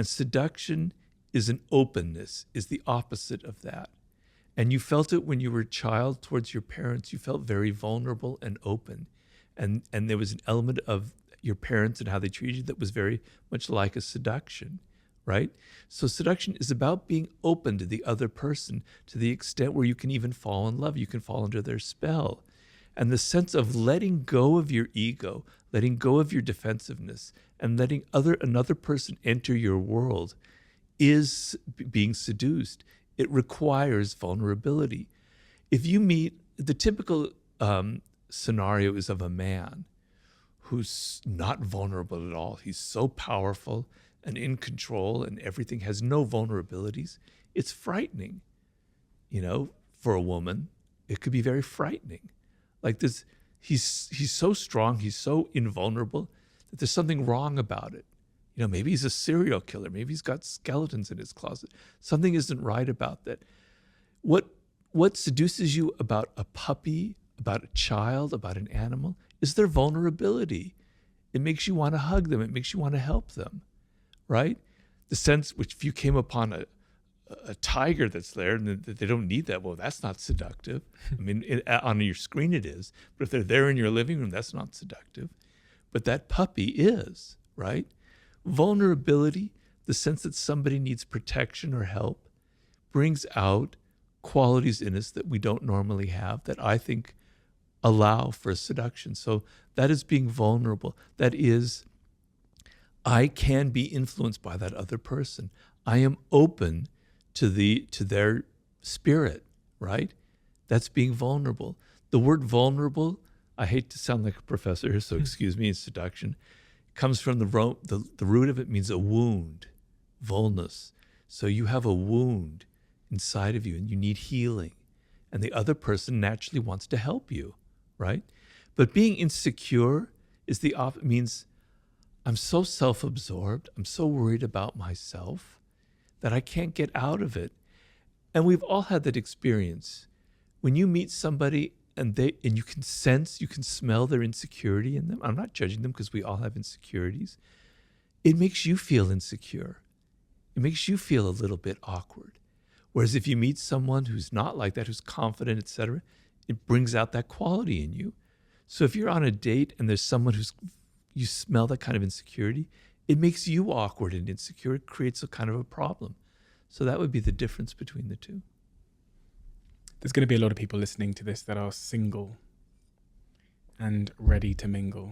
And seduction is an openness, is the opposite of that. And you felt it when you were a child towards your parents. You felt very vulnerable and open. And there was an element of your parents and how they treated you that was very much like a seduction, right? So seduction is about being open to the other person to the extent where you can even fall in love. You can fall under their spell. And the sense of letting go of your ego, letting go of your defensiveness, and letting another person enter your world is being seduced. It requires vulnerability. If you meet, the typical scenario is of a man who's not vulnerable at all. He's so powerful and in control and everything, has no vulnerabilities. It's frightening. You know, for a woman, it could be very frightening. Like this, he's so strong, he's so invulnerable that there's something wrong about it. You know, maybe he's a serial killer. Maybe he's got skeletons in his closet. Something isn't right about that. What seduces you about a puppy, about a child, about an animal, is their vulnerability. It makes you want to hug them. It makes you want to help them, right? The sense which if you came upon a tiger that's there and they don't need that, well, that's not seductive. I mean, on your screen it is, but if they're there in your living room, that's not seductive. But that puppy is, right? Vulnerability, the sense that somebody needs protection or help, brings out qualities in us that we don't normally have that I think allow for seduction. So that is being vulnerable. That is, I can be influenced by that other person. I am open to their spirit, right? That's being vulnerable. The word vulnerable, I hate to sound like a professor here, so excuse me, in seduction, comes from the root of it means a wound, vulnus. So you have a wound inside of you and you need healing. And the other person naturally wants to help you, right? But being insecure is the opposite. Means I'm so self-absorbed, I'm so worried about myself that I can't get out of it. And we've all had that experience. When you meet somebody and you can sense, you can smell their insecurity in them. I'm not judging them because we all have insecurities. It makes you feel insecure. It makes you feel a little bit awkward. Whereas if you meet someone who's not like that, who's confident, etc., it brings out that quality in you. So if you're on a date and there's someone you smell that kind of insecurity, it makes you awkward and insecure. It creates a kind of a problem. So that would be the difference between the two. There's going to be a lot of people listening to this that are single and ready to mingle.